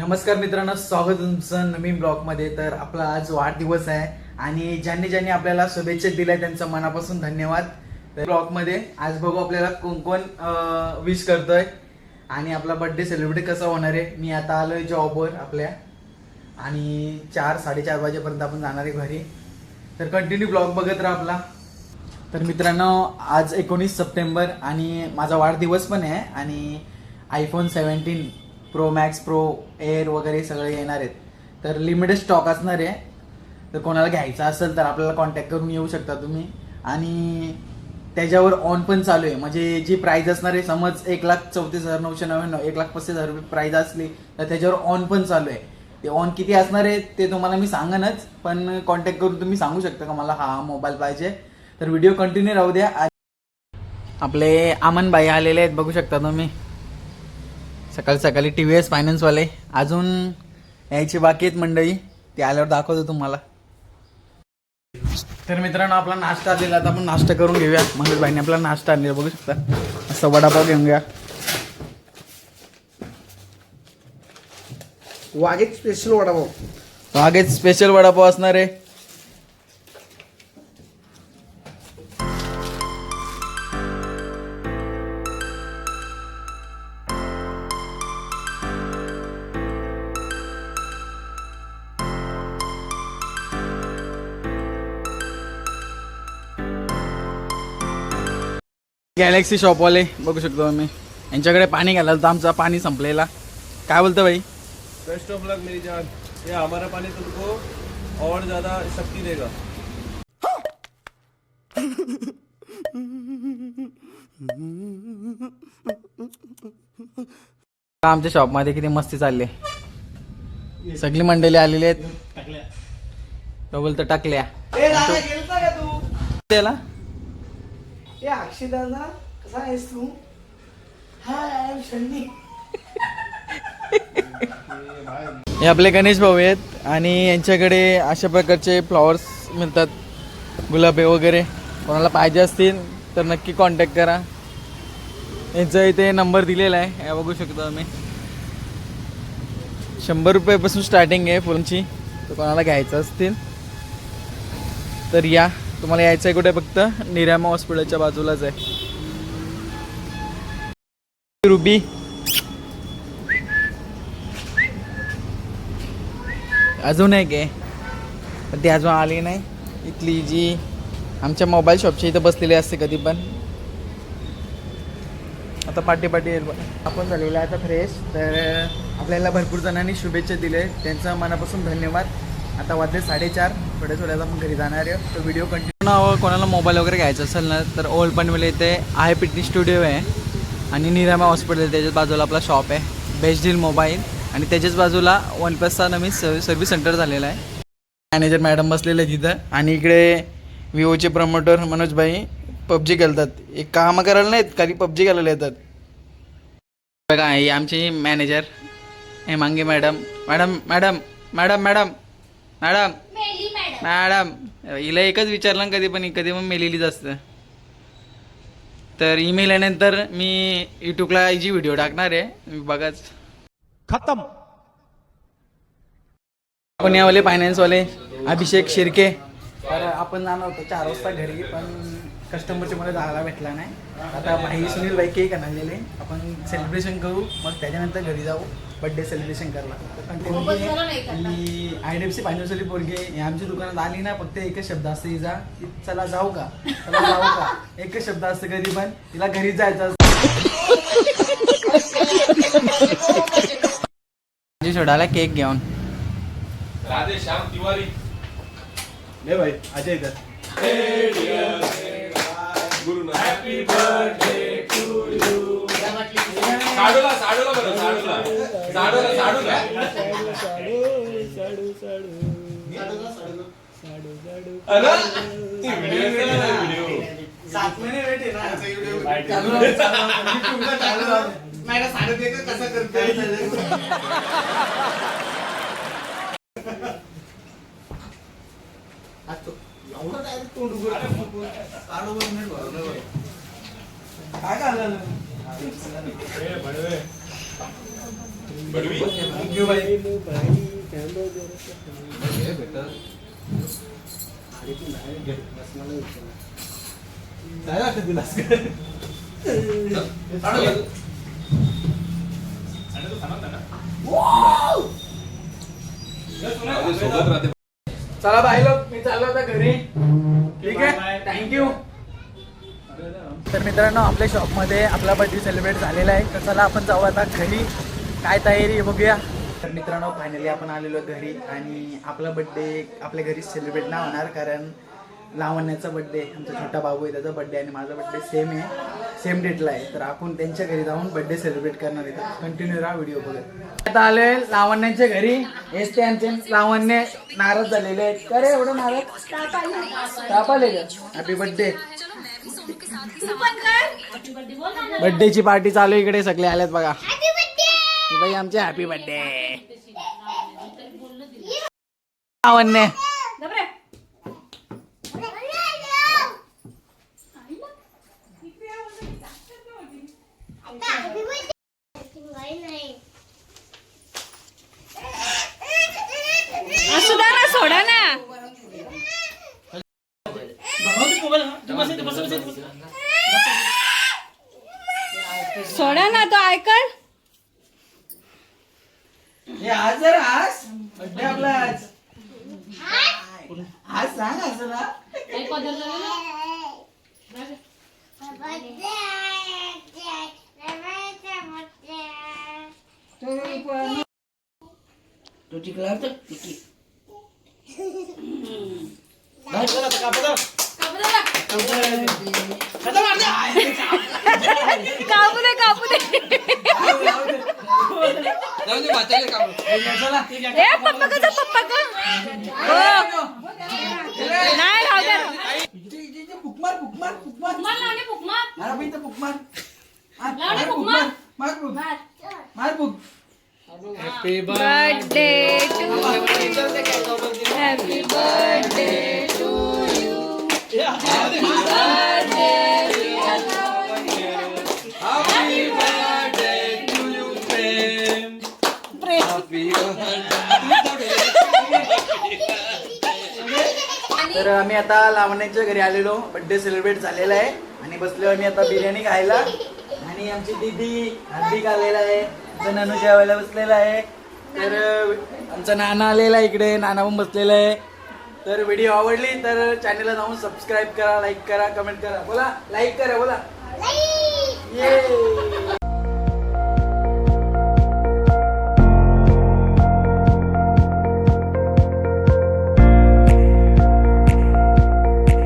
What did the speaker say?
नमस्कार मित्रांनो, स्वागत तुमचं नवीन ब्लॉगमध्ये. तर आपला आज वाढदिवस आहे आणि ज्यांनी ज्यांनी आपल्याला शुभेच्छा दिल्या त्यांचं मनापासून धन्यवाद. तर ब्लॉगमध्ये आज बघू आपल्याला कोण कोण विश करतोय आणि आपला बर्थडे सेलिब्रेट कसा होणार आहे. मी आता आलोय जॉबवर आपल्या आणि 4-4:30 वाजेपर्यंत आपण जाणार आहे घरी. तर कंटिन्यू ब्लॉग बघत राहा आपला. तर मित्रांनो, आज 19 सप्टेंबर आणि माझा वाढदिवस पण आहे आणि iPhone 17 pro max pro air वगैरे सगळे येणार आहेत. तर लिमिटेड स्टॉक असणार आहे. तर कोणाला घ्यायचा असेल तर आपल्याला कॉन्टॅक्ट करून येऊ शकता तुम्ही. आणि त्याच्यावर ऑन पण चालू आहे, म्हणजे जी प्राईज असणार आहे, समज 1,34,999 1,35,000 रुपये प्राईज असली तर त्याच्यावर ऑन पण चालू आहे. ते ऑन किती असणार आहे ते तुम्हाला मी सांगनच, पण कॉन्टॅक्ट करून तुम्ही सांगू शकता का मला हा मोबाईल पाहिजे. तर व्हिडिओ कंटिन्यू राहू द्या. आपले अमन भाई आलेले आहेत, बघू शकता तुम्ही. सकाळी सकाळी TVS फायनान्सवाले अजून यायची बाकी आहेत मंडळी, ते आल्यावर दाखवतो तुम्हाला. तर मित्रांनो, आपला नाश्ता आलेला, आता आपण नाश्ता करून घेऊया. मंगेश भाईने आपला नाश्ता आणलेला, बघू शकता. असं वडापाव घेऊन घ्या. वाघेत स्पेशल वडापाव. वाघेत स्पेशल वडापाव असणार आहे. गॅलेक्सी शॉपवाले बघू शकतो आम्ही. यांच्याकडे पाणी घालायला तर आमचा पाणी संपलेला. काय बोलतो भाई? बेस्ट ऑफ लक मेरी जान, ये हमारा पानी तुमको और ज्यादा शक्ति देगा. आमच्या शॉपमध्ये किती मस्ती चालली. सगळी मंडळी आलेली आहेत. तो बोलतो टाकल्या त्याला. अक्षयदादा कसा आहेस तू? हाय शनी. हे आपले गणेश भाऊ आहेत आणि यांच्याकडे अशा प्रकारचे फ्लॉवर्स मिळतात, गुलाबे वगैरे. कोणाला पाहिजे असतील तर नक्की कॉन्टॅक्ट करा. यांचा इथे नंबर दिलेला आहे, हे बघू शकतो आम्ही. 100 रुपयापासून स्टार्टिंग आहे फुलांची. तर कोणाला घ्यायचं असतील तर या. तुम्हाला यायचं आहे कुठे? फक्त निरामा हॉस्पिटलच्या बाजूलाच आहे. रुबी अजून एक आहे, पण ती अजून आली नाही. इथली जी आमच्या मोबाईल शॉपच्या इथं बसलेली असते कधी पण. आता पाठी आपण झालेलं आहे आता फ्रेश. तर आपल्याला भरपूर जणांनी शुभेच्छा दिल्या, त्यांचा मनापासून धन्यवाद. आता वाजले 4:30, थोड्याच आपण घरी जाणार आहे. तर व्हिडिओ कंटिन्यू. कोणाला मोबाईल वगैरे घ्यायचा असेल ना तर ओल्ड पनवेल इथे आहे फिटनेस स्टुडिओ आहे आणि निरामा हॉस्पिटल त्याच्याच बाजूला आपला शॉप आहे बेस्ट डील मोबाईल. आणि त्याच्याच बाजूला OnePlusचा नवीन सर्व्हिस सेंटर झालेला आहे. मॅनेजर मॅडम बसलेले आहे तिथं. आणि इकडे विवोचे प्रमोटर मनोज भाई PUBG खेळतात. एक कामं करायला नाहीत, खाली PUBG खेळायला येतात. बघा ही आमची मॅनेजर हे मांगे madam. Madam madam madam madam madam madam हिला एकच विचारलं कधी पण मेलेलीच असतं. तर ईमेल आल्यानंतर मी यूट्यूबला जी व्हिडिओ टाकणार आहे बघाच. खत्म. आपण यावाले फायनान्सवाले अभिषेक शिर्के. तर आपण जाणार होतो 4 वाजता घरी, पण कस्टमरच्या मला जायला भेटला नाही. आता भाई सुनील भाई केक आणलेले, आपण सेलिब्रेशन करू, मग त्याच्यानंतर घरी जाऊ बर्थडे सेलिब्रेशन करायला. IDFC फायनान्सवाली पोरगी आमच्या दुकानात आली ना, फक्त एकच शब्द असतं हिचा, चला जाऊ का, चला जाऊ का, एकच शब्द असतं कधी पण. तिला घरी जायचं सोडायला केक घेऊन. राधे श्याम तिवारी ले भाई अजय इधर. Happy birthday to you. साडूला साडूला बरं साडूला साडूला साडूला साडू साडू अरे ती व्हिडिओ 7 महिने वेट आहे ना. चालू माझा साडू देख कसं करते. एवढं डायरेक्ट तोंड उघड काय झालं? थँक्यू बाई. काय वाटतं तुला चला बाय लोक, मी चाललो होता घरी. ठीक आहे, थँक्यू. तर मित्रांनो, आपल्या शॉपमध्ये आपला बर्थडे सेलिब्रेट झालेला आहे. तर चला आपण जाऊ आता घरी, काय तयारी आहे बघूया. तर मित्रांनो, फायनली आपण आलेलो घरी आणि आपला बर्थडे आपल्या घरी सेलिब्रेट नाही होणार, कारण लावण्याचा बर्थडे, आमचा छोटा बाबू आहे त्याचा बर्थडे आणि माझा बर्थडे सेम आहे, सेम डेटला आहे. तर आपण त्यांच्या घरी जाऊन बर्थडे सेलिब्रेट करणार आहे. तर कंटिन्यू राहा व्हिडिओ बघत. आता आलोय लावण्यांच्या घरी. हेच ते आमचे लावण्य नाराज झालेले आहेत. अरे एवढं नाराज ताप आले का? Happy birthday. बर्थडेची पार्टी चालू इकडे, सगळे आलेत बघा. ही बाई आमचे हॅपी बर्थडे लावण्य. सोडा ना. सोडा ना, तो ऐकल. हे आज जरा आज बर्थडे आपला आज आज सांग असं ना. तो टिकला तर टिकी. कापू दे, कापू दे. ए पप्पा का, पप्पा का. हो. नाही राहू द्या. फुकमार फुकमार फुकमार फुकमार. अरे बाई तर फुकमार. लावणे फुकमार. मार फुक मार फुक. Happy birthday to happy birthday to you. Happy birthday Happy birthday to you, Prem. Happy तर आम्ही आता लावण्याच्या घरी आलेलो, बर्थडे सेलिब्रेट झालेला आहे आणि बसलो आम्ही आता बिर्याणी खायला. आणि आमची दीदी हार्दिक आलेला आहे, आमचा नानू जेवायला बसलेला आहे. तर आमचा नाना आलेला आहे इकडे, नाना पण बसलेला आहे. तर व्हिडिओ आवडली तर चॅनलला जाऊन सबस्क्राईब करा, लाईक करा, कमेंट करा. बोला लाईक करा, बोला ये.